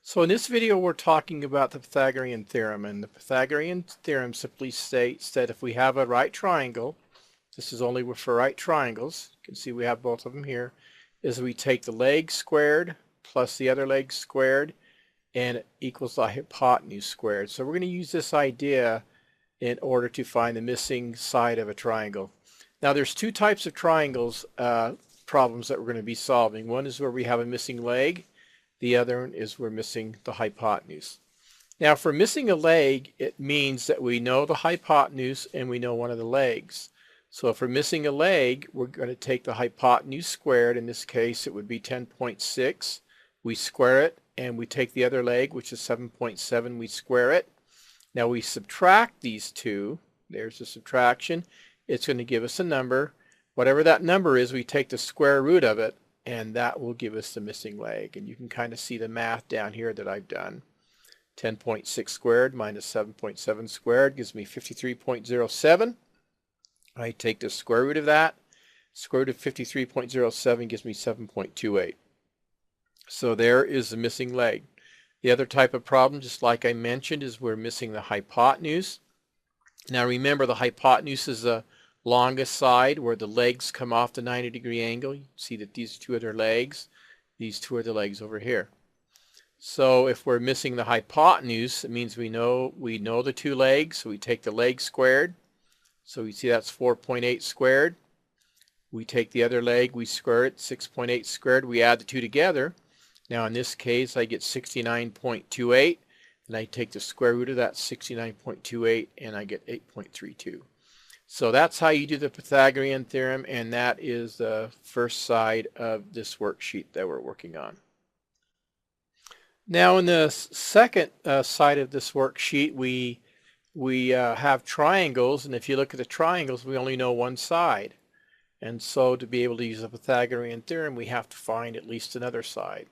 So in this video, we're talking about the Pythagorean theorem, and the Pythagorean theorem simply states that if we have a right triangle, this is only for right triangles, you can see we have both of them here, is we take the leg squared plus the other leg squared, and it equals the hypotenuse squared. So we're going to use this idea in order to find the missing side of a triangle. Now there's two types of triangles problems that we're going to be solving. One is where we have a missing leg. The other one is we're missing the hypotenuse. Now for missing a leg, it means that we know the hypotenuse and we know one of the legs. So if we're missing a leg, we're going to take the hypotenuse squared. In this case, it would be 10.6. We square it, and we take the other leg, which is 7.7. We square it. Now we subtract these two. There's the subtraction. It's going to give us a number. Whatever that number is, we take the square root of it, and that will give us the missing leg. And you can kind of see the math down here that I've done. 10.6 squared minus 7.7 squared gives me 53.07. I take the square root of that. Square root of 53.07 gives me 7.28. So there is the missing leg. The other type of problem, just like I mentioned, is we're missing the hypotenuse. Now remember, the hypotenuse is the longest side where the legs come off the 90-degree angle. You see that these two are their legs. These two are the legs over here. So if we're missing the hypotenuse, it means we know the two legs. So we take the leg squared. So we see that's 4.8 squared. We take the other leg, we square it, 6.8 squared. We add the two together. Now in this case, I get 69.28. And I take the square root of that 69.28 and I get 8.32. So that's how you do the Pythagorean theorem, and that is the first side of this worksheet that we're working on. Now in the second side of this worksheet, we have triangles, and if you look at the triangles, we only know one side. And so to be able to use the Pythagorean theorem, we have to find at least another side.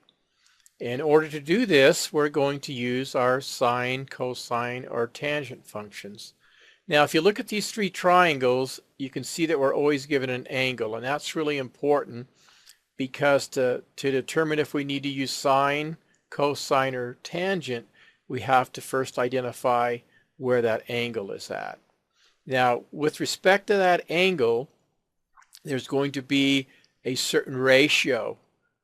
In order to do this, we're going to use our sine, cosine, or tangent functions. Now, if you look at these three triangles, you can see that we're always given an angle, and that's really important because to determine if we need to use sine, cosine, or tangent, we have to first identify where that angle is at. Now, with respect to that angle, there's going to be a certain ratio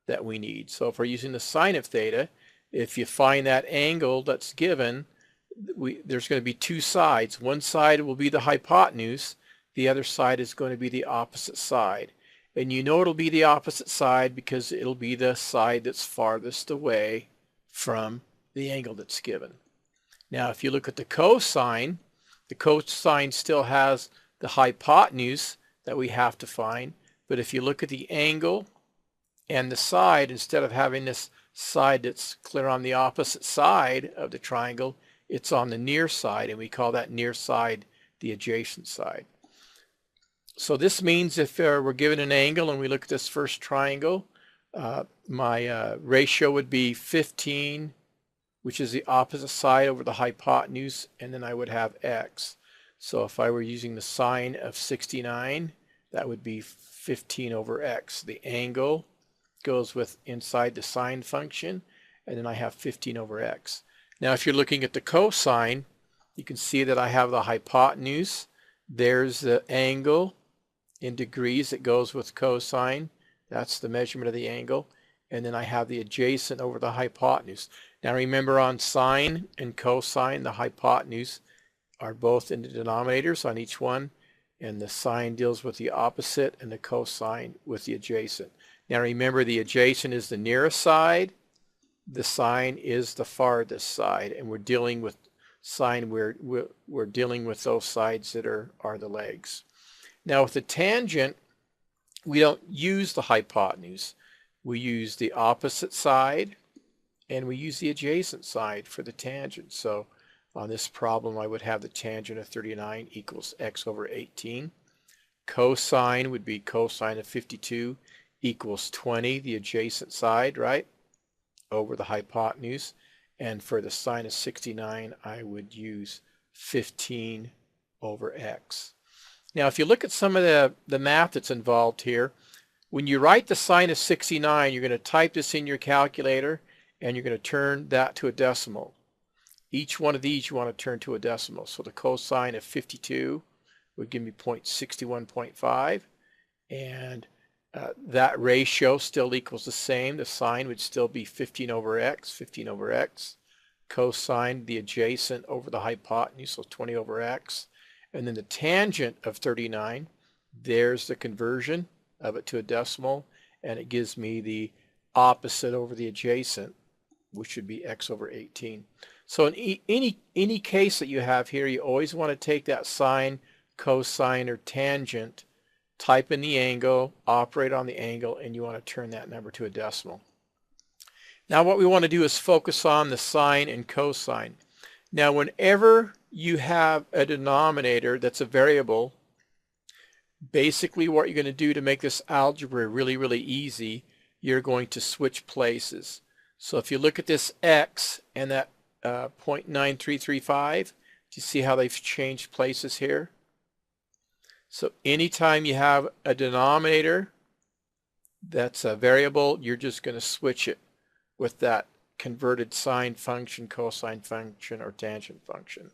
that we need. So if we're using the sine of theta, if you find that angle that's given, there's going to be two sides. One side will be the hypotenuse. The other side is going to be the opposite side. And you know it'll be the opposite side because it'll be the side that's farthest away from the angle that's given. Now if you look at the cosine still has the hypotenuse that we have to find. But if you look at the angle and the side, instead of having this side that's clear on the opposite side of the triangle, it's on the near side, and we call that near side the adjacent side. So this means if we're given an angle and we look at this first triangle, my ratio would be 15, which is the opposite side over the hypotenuse, and then I would have x. So if I were using the sine of 69, that would be 15 over x. The angle goes with inside the sine function, and then I have 15 over x. Now if you're looking at the cosine, you can see that I have the hypotenuse. There's the angle in degrees that goes with cosine. That's the measurement of the angle. And then I have the adjacent over the hypotenuse. Now remember, on sine and cosine, the hypotenuse are both in the denominators on each one, and the sine deals with the opposite and the cosine with the adjacent. Now remember, the adjacent is the nearest side, the sine is the farthest side, and we're dealing with sine, we're dealing with those sides that are the legs. Now with the tangent, we don't use the hypotenuse. We use the opposite side, and we use the adjacent side for the tangent. So on this problem, I would have the tangent of 39 equals x over 18. Cosine would be cosine of 52 equals 20, the adjacent side, right, over the hypotenuse. And for the sine of 69, I would use 15 over x. Now if you look at some of the math that's involved here, when you write the sine of 69, you're going to type this in your calculator, and you're going to turn that to a decimal. Each one of these you want to turn to a decimal. So the cosine of 52 would give me 0.61.5, and that ratio still equals the same. The sine would still be 15 over x, cosine the adjacent over the hypotenuse, so 20 over x, and then the tangent of 39, there's the conversion of it to a decimal, and it gives me the opposite over the adjacent, which would be x over 18. So in any case that you have here, you always want to take that sine, cosine, or tangent, type in the angle, operate on the angle, and you want to turn that number to a decimal. Now what we want to do is focus on the sine and cosine. Now whenever you have a denominator that's a variable, basically what you're going to do to make this algebra really easy, you're going to switch places. So if you look at this x and that 0.9335, do you see how they've changed places here? So anytime you have a denominator that's a variable, you're just going to switch it with that converted sine function, cosine function, or tangent function.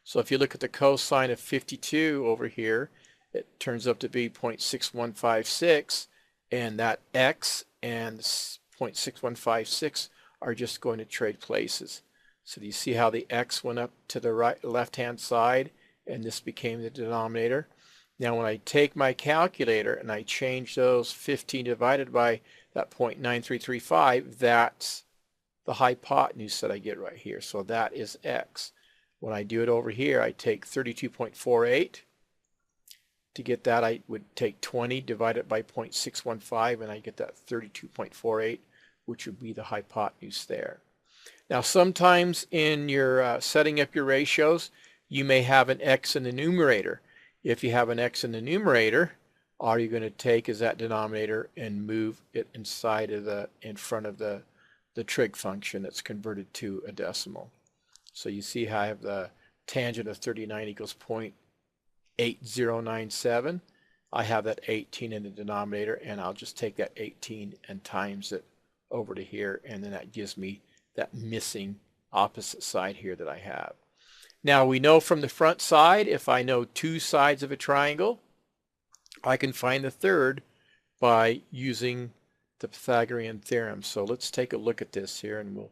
So if you look at the cosine of 52 over here, it turns out to be 0.6156, and that x and 0.6156 are just going to trade places. So do you see how the x went up to the right, left-hand side, and this became the denominator? Now when I take my calculator and I change those 15 divided by that 0.9335, that's the hypotenuse that I get right here. So that is x. When I do it over here, I take 32.48. To get that, I would take 20 divided by 0.615, and I get that 32.48, which would be the hypotenuse there. Now sometimes in your setting up your ratios, you may have an x in the numerator. If you have an x in the numerator, all you're going to take is that denominator and move it inside of in front of the trig function that's converted to a decimal. So you see how I have the tangent of 39 equals 0.8097. I have that 18 in the denominator, and I'll just take that 18 and times it over to here, and then that gives me that missing opposite side here that I have. Now we know from the front side, if I know two sides of a triangle, I can find the third by using the Pythagorean theorem. So let's take a look at this here, and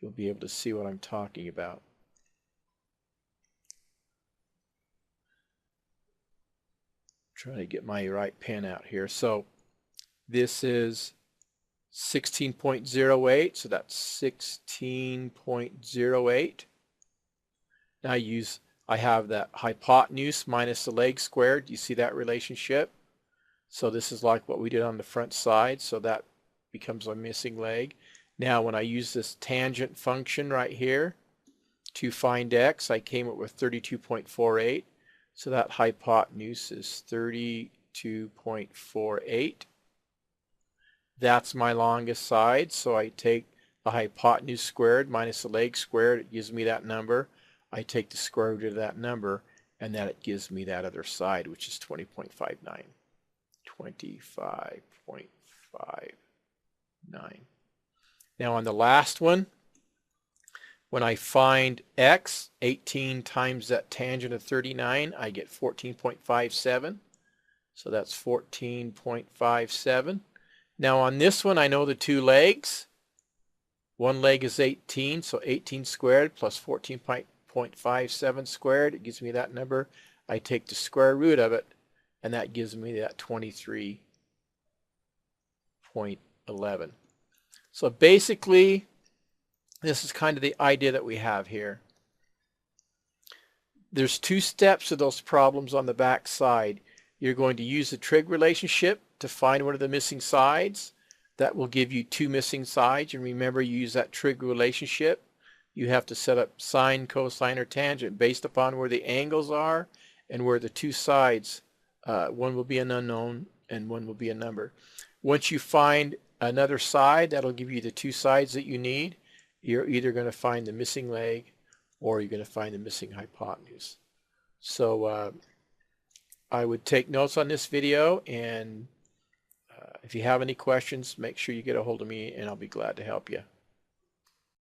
you'll be able to see what I'm talking about. Trying to get my right pen out here. So this is 16.08, so that's 16.08. Now I have that hypotenuse minus the leg squared. Do you see that relationship? So this is like what we did on the front side, so that becomes a missing leg. Now when I use this tangent function right here to find x, I came up with 32.48. So that hypotenuse is 32.48. That's my longest side, so I take the hypotenuse squared minus the leg squared. It gives me that number. I take the square root of that number, and then it gives me that other side, which is 20.59. 25.59. Now on the last one, when I find x, 18 times that tangent of 39, I get 14.57. So that's 14.57. Now on this one, I know the two legs. One leg is 18, so 18 squared plus 14.57 squared. It gives me that number. I take the square root of it, and that gives me that 23.11. So basically, this is kind of the idea that we have here. There's two steps to those problems on the back side. You're going to use the trig relationship to find one of the missing sides. That will give you two missing sides. And remember, you use that trig relationship. You have to set up sine, cosine, or tangent based upon where the angles are and where the two sides, one will be an unknown and one will be a number. Once you find another side, that'll give you the two sides that you need. You're either going to find the missing leg or you're going to find the missing hypotenuse. So I would take notes on this video, and if you have any questions, make sure you get a hold of me and I'll be glad to help you.